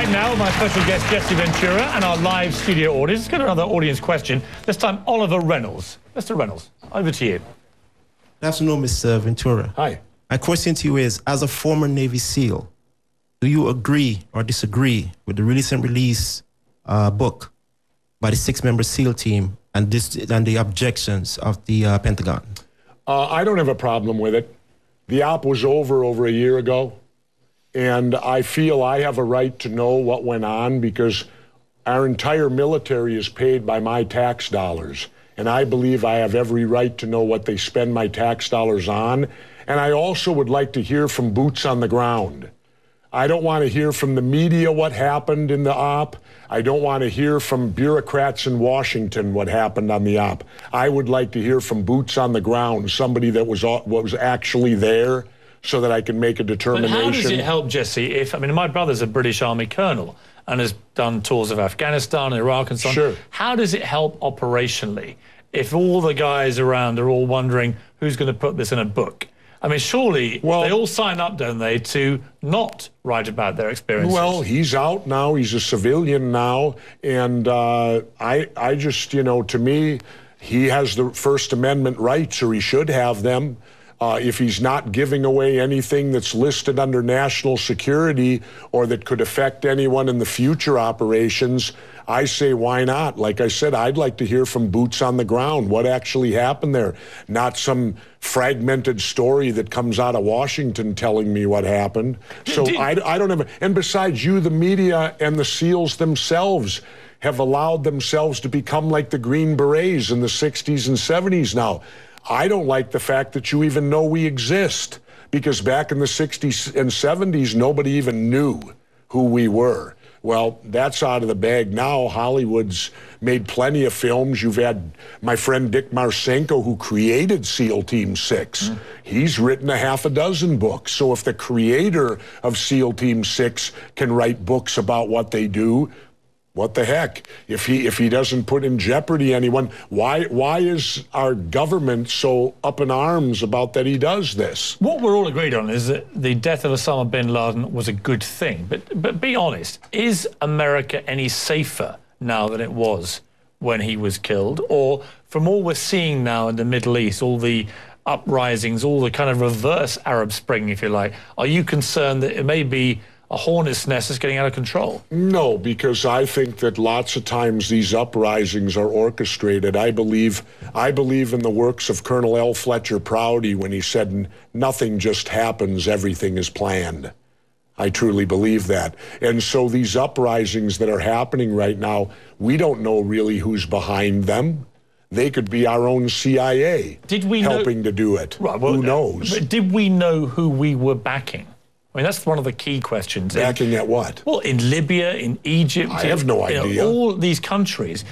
Time now, my special guest, Jesse Ventura, and our live studio audience. Let's get another audience question. This time, Oliver Reynolds. Mr. Reynolds, over to you. Good afternoon, Mr. Ventura. Hi. My question to you is, as a former Navy SEAL, do you agree or disagree with the recent release book by the 6-member SEAL team and the objections of the Pentagon? I don't have a problem with it. The op was over a year ago, and I feel I have a right to know what went on because our entire military is paid by my tax dollars, and I believe I have every right to know what they spend my tax dollars on. And I also would like to hear from boots on the ground. I don't want to hear from the media what happened in the op. I don't want to hear from bureaucrats in Washington what happened on the op. I would like to hear from boots on the ground, somebody that was actually there, so that I can make a determination. But how does it help, Jesse, if, I mean, my brother's a British Army colonel and has done tours of Afghanistan and Iraq and so on. Sure. How does it help operationally if all the guys around are all wondering who's going to put this in a book? I mean, surely they all sign up, don't they, to not write about their experiences? Well, he's out now. He's a civilian now. And I just, you know, to me, he has the First Amendment rights, or he should have them. If he's not giving away anything that's listed under national security or that could affect anyone in the future operations, I say, why not? Like I said, I'd like to hear from boots on the ground what actually happened there, not some fragmented story that comes out of Washington telling me what happened. So I don't have, and besides, you, the media, and the SEALs themselves have allowed themselves to become like the Green Berets in the 60s and 70s now. I don't like the fact that you even know we exist, because back in the 60s and 70s, nobody even knew who we were. Well, that's out of the bag now. Hollywood's made plenty of films. You've had my friend Dick Marcinko, who created SEAL Team 6. He's written a half a dozen books. So if the creator of SEAL Team 6 can write books about what they do, what the heck? If he doesn't put in jeopardy anyone, why is our government so up in arms about that he does this? What we're all agreed on is that the death of Osama bin Laden was a good thing. But be honest, is America any safer now than it was when he was killed? Or from all we're seeing now in the Middle East, all the uprisings, all the kind of reverse Arab Spring, if you like, are you concerned that it may be a hornet's nest is getting out of control? No, because I think that lots of times these uprisings are orchestrated. I believe in the works of Colonel L. Fletcher Prouty when he said, nothing just happens, everything is planned. I truly believe that. And so these uprisings that are happening right now, we don't know really who's behind them. They could be our own CIA helping to do it. Right, well, who knows? But did we know who we were backing? I mean, that's one of the key questions. Backing at what? Well, in Libya, in Egypt. I have no idea. All these countries.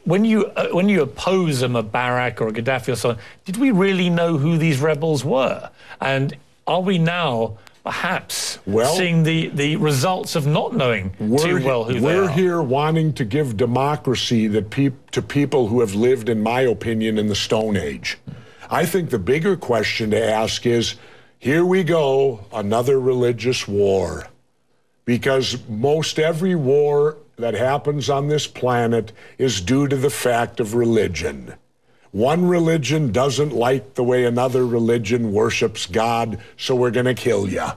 When you oppose a Mubarak or a Gaddafi or so on, did we really know who these rebels were? And are we now perhaps seeing the results of not knowing too well who they are? We're here wanting to give democracy to people who have lived, in my opinion, in the Stone Age. I think the bigger question to ask is, here we go, another religious war. Because most every war that happens on this planet is due to the fact of religion. One religion doesn't like the way another religion worships God, so we're going to kill you.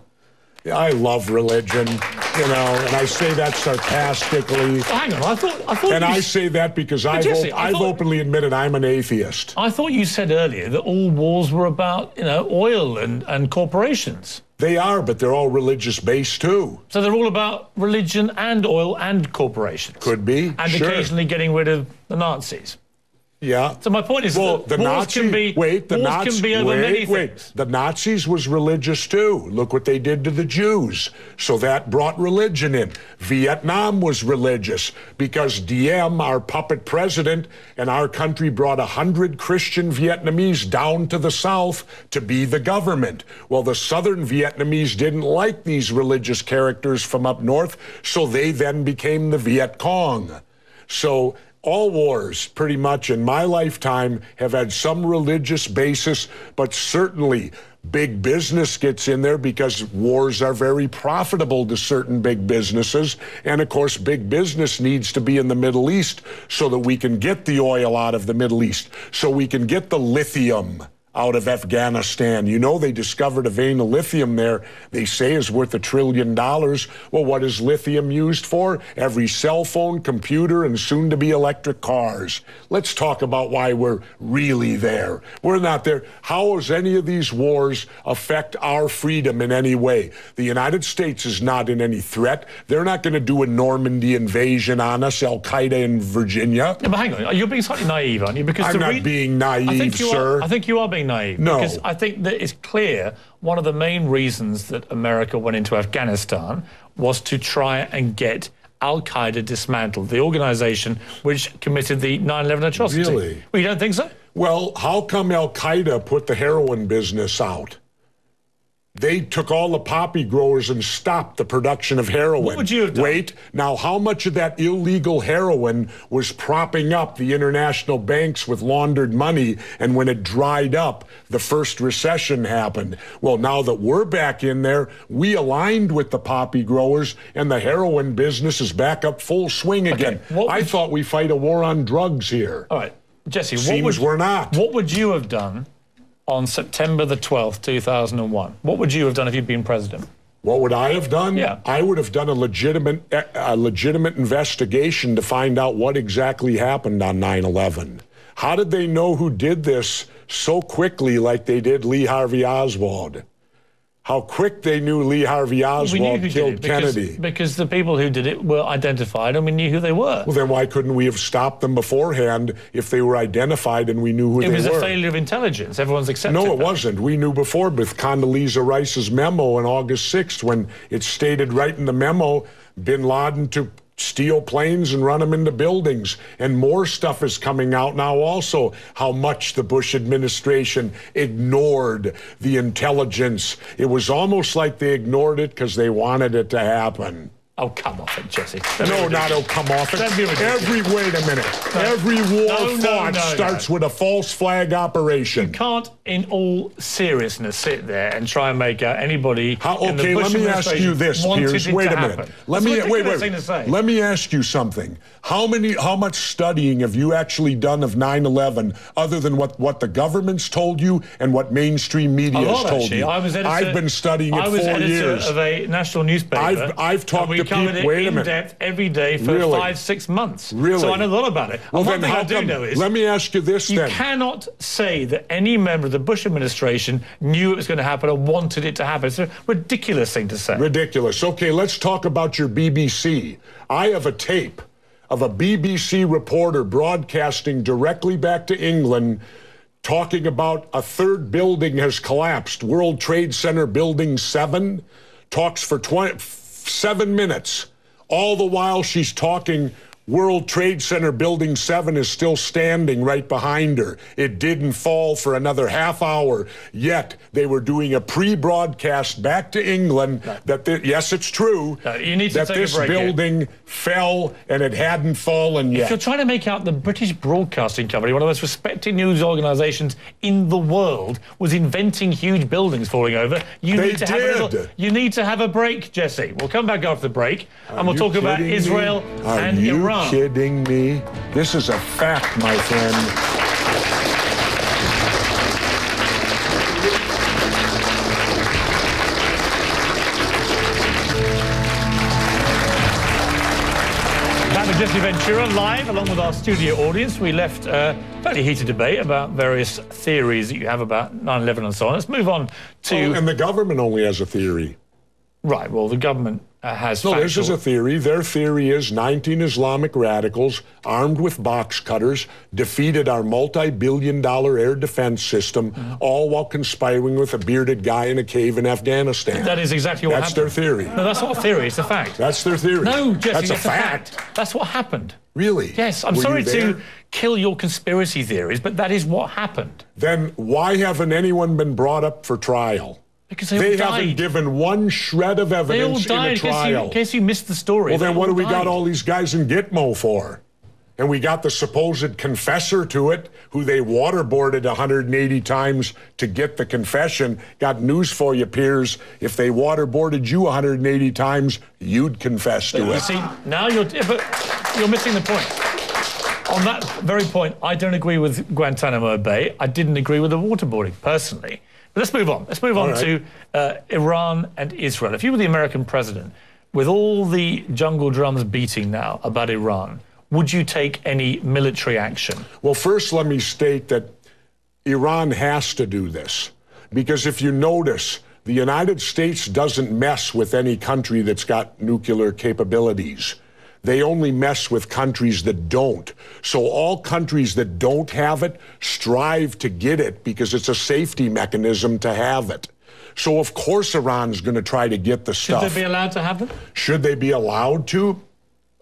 I love religion, you know, and I say that sarcastically. Hang on, I thought and I say that because I've openly admitted I'm an atheist. I thought you said earlier that all wars were about, you know, oil and corporations. They are, but they're all religious-based, too. So they're all about religion and oil and corporations? Could be, and occasionally getting rid of the Nazis. Yeah. So my point is that the wars can be over many things. The Nazis was religious too. Look what they did to the Jews. So that brought religion in. Vietnam was religious because Diem, our puppet president, and our country brought 100 Christian Vietnamese down to the south to be the government. Well, the southern Vietnamese didn't like these religious characters from up north, so they then became the Viet Cong. So all wars, pretty much in my lifetime, have had some religious basis, but certainly Big business gets in there because wars are very profitable to certain big businesses. And of course, big business needs to be in the Middle East so that we can get the oil out of the Middle East, so we can get the lithium out of Afghanistan. You know, they discovered a vein of lithium there, they say is worth $1 trillion. Well, what is lithium used for? Every cell phone, computer, and soon to be electric cars. Let's talk about why we're really there. We're not there. How does any of these wars affect our freedom in any way? The United States is not in any threat. They're not going to do a Normandy invasion on us, Al-Qaeda in Virginia. Yeah, but hang on, you're being slightly naive, aren't you? Because I'm not being naive, sir. I think you are being naive. No. Because I think that it's clear one of the main reasons that America went into Afghanistan was to try and get Al-Qaeda dismantled, the organization which committed the 9/11 atrocity. Really? Well, you don't think so? Well, how come Al-Qaeda put the heroin business out? They took all the poppy growers and stopped the production of heroin. What would you have done? Wait, now how much of that illegal heroin was propping up the international banks with laundered money, and when it dried up, the first recession happened? Well, now that we're back in there, we aligned with the poppy growers, and the heroin business is back up full swing again. I thought we fight a war on drugs here. All right, Jesse, we're not. What would you have done on September the 12th, 2001? What would you have done if you'd been president? What would I have done? Yeah. I would have done a legitimate investigation to find out what exactly happened on 9/11. How did they know who did this so quickly like they did Lee Harvey Oswald? How quick they knew Lee Harvey Oswald killed Kennedy. Because the people who did it were identified and we knew who they were. Well, then why couldn't we have stopped them beforehand if they were identified and we knew who they were? It was a failure of intelligence. Everyone's accepted No, it that. wasn't. We knew before with Condoleezza Rice's memo on August 6th when it stated right in the memo, bin Laden to steal planes and run them into buildings. And more stuff is coming out now also, how much the Bush administration ignored the intelligence. It was almost like they ignored it because they wanted it to happen. Oh, come off it, Jesse. No, not oh, come off it. Wait a minute. Every war fought starts with a false flag operation. You can't, in all seriousness, sit there and try and make out anybody in the Bush let me ask you this, Piers. Wait a minute. Let me ask you something. How much studying have you actually done of 9/11 other than what the government's told you and what mainstream media has told you? I've been studying it 4 years. I was editor of a national newspaper. I've talked to people. Wait a minute. In depth every day for 5-6 months. Really? So I know a lot about it. Well, one thing I do know is, let me ask you this then. You cannot say that any member of the Bush administration knew it was going to happen or wanted it to happen. It's a ridiculous thing to say. Ridiculous. Okay, let's talk about your BBC. I have a tape of a BBC reporter broadcasting directly back to England talking about a third building has collapsed. World Trade Center Building 7 talks for 7 minutes. All the while she's talking, World Trade Center Building 7 is still standing right behind her. It didn't fall for another half hour, yet they were doing a pre-broadcast back to England that, yes, it's true, you need to that this building fell and it hadn't fallen yet. If you're trying to make out the British Broadcasting Company, one of the most respected news organisations in the world, was inventing huge buildings falling over, you need to have a break, Jesse. We'll come back after the break and we'll talk about Israel and Iran. Are you kidding me? This is a fact, my friend. Back with Jesse Ventura live along with our studio audience. We left a fairly heated debate about various theories that you have about 9/11 and so on. Let's move on to... and the government only has a theory. Right, well, the government has No, this is a theory. Their theory is 19 Islamic radicals armed with box cutters defeated our multi-billion-dollar air defense system, all while conspiring with a bearded guy in a cave in Afghanistan. That is exactly what happened. That's their theory. No, that's not a theory, it's a fact. That's their theory. No, Jesse, that's a fact. That's what happened. Really? Yes, I'm sorry to kill your conspiracy theories, but that is what happened. Then why haven't anyone been brought up for trial? Because they haven't given one shred of evidence in a trial. In case you missed the story. Well, then what do we got all these guys in Gitmo for? And we got the supposed confessor to it, who they waterboarded 180 times to get the confession. Got news for you, Piers. If they waterboarded you 180 times, you'd confess to it. You see, now you're missing the point. On that very point, I don't agree with Guantanamo Bay. I didn't agree with the waterboarding, personally. But let's move on. Let's move on to Iran and Israel. If you were the American president, with all the jungle drums beating now about Iran, would you take any military action? Well, first, let me state that Iran has to do this. Because if you notice, the United States doesn't mess with any country that's got nuclear capabilities. They only mess with countries that don't. So all countries that don't have it strive to get it because it's a safety mechanism to have it. So of course Iran's going to try to get the stuff. Should they be allowed to have them? Should they be allowed to?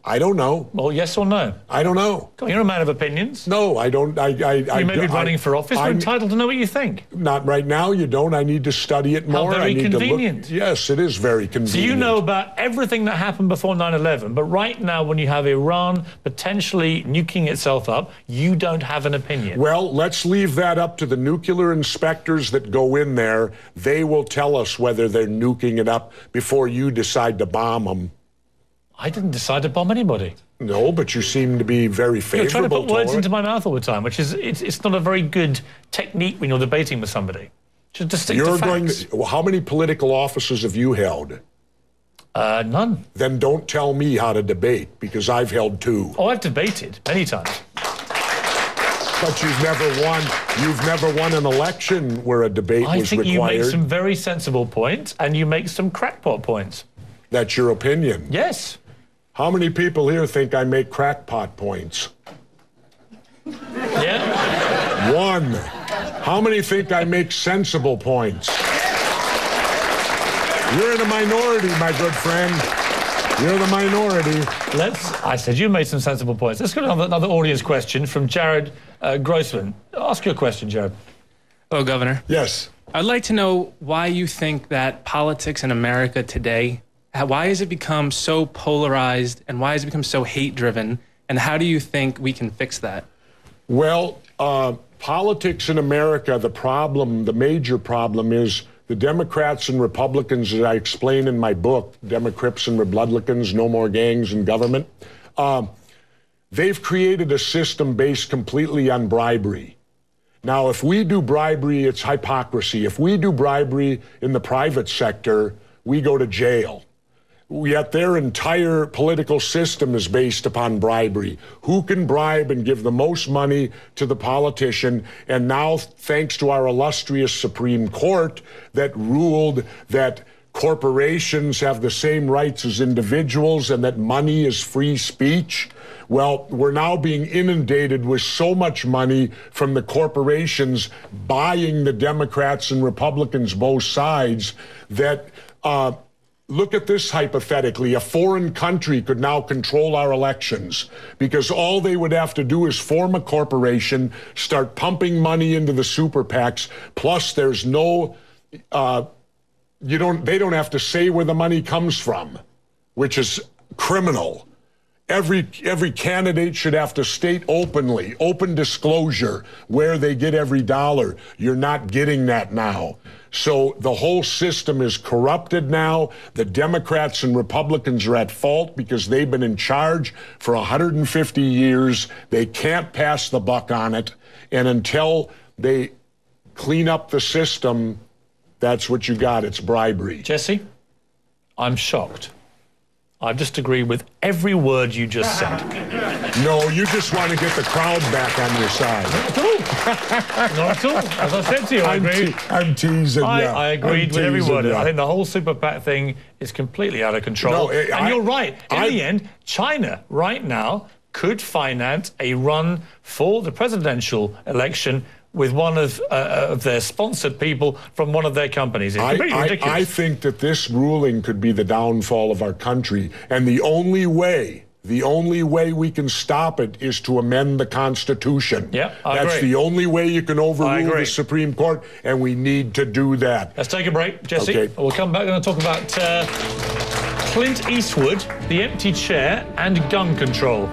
I don't know. Well, yes or no? I don't know. Come on, you're a man of opinions. No, I don't. You may be running for office. You're entitled to know what you think. Not right now, you don't. I need to study it more. How very I need convenient. To look. Yes, it is very convenient. So you know about everything that happened before 9/11, but right now when you have Iran potentially nuking itself up, you don't have an opinion. Well, let's leave that up to the nuclear inspectors that go in there. They will tell us whether they're nuking it up before you decide to bomb them. I didn't decide to bomb anybody. No, but you seem to be very favorable. You're trying to put words into my mouth all the time, which is it's not a very good technique when you're debating with somebody. Just stick to facts. How many political offices have you held? None. Then don't tell me how to debate, because I've held 2. Oh, I've debated many times. But you've never won an election where a debate was required. I think you make some very sensible points, and you make some crackpot points. That's your opinion? Yes. How many people here think I make crackpot points? Yeah. 1. How many think I make sensible points? You're in a minority, my good friend. You're the minority. I said you made some sensible points. Let's go to another audience question from Jared Grossman. Ask your question, Jared. Hello, Governor. Yes. I'd like to know why you think that politics in America today, why has it become so polarized, and why has it become so hate-driven, and how do you think we can fix that? Well, politics in America, the major problem is the Democrats and Republicans, as I explain in my book, Democrats and Republicans, No More Gangs in Government, they've created a system based completely on bribery. Now, if we do bribery, it's hypocrisy. If we do bribery in the private sector, we go to jail. Yet their entire political system is based upon bribery. Who can bribe and give the most money to the politician? And now, thanks to our illustrious Supreme Court that ruled that corporations have the same rights as individuals and that money is free speech, well, we're now being inundated with so much money from the corporations buying the Democrats and Republicans, both sides, that look at this hypothetically. A foreign country could now control our elections because all they would have to do is form a corporation, start pumping money into the super PACs, plus there's no, they don't have to say where the money comes from, which is criminal. Every candidate should have to state openly, open disclosure, where they get every dollar. You're not getting that now. So the whole system is corrupted now. The Democrats and Republicans are at fault because they've been in charge for 150 years. They can't pass the buck on it. And until they clean up the system, that's what you got. It's bribery. Jesse, I'm shocked. I just agree with every word you just said. No, you just want to get the crowd back on your side. Not at all. Not at all. As I said to you, I agree. I'm teasing you. I agreed with every word. I think the whole super PAC thing is completely out of control. And you're right. In the end, China right now could finance a run for the presidential election with one of their sponsored people from one of their companies. It's completely ridiculous. I think that this ruling could be the downfall of our country. And the only way we can stop it is to amend the Constitution. Yeah, That's the only way you can overrule the Supreme Court, and we need to do that. Let's take a break, Jesse. Okay. We'll come back and talk about Clint Eastwood, the empty chair, and gun control.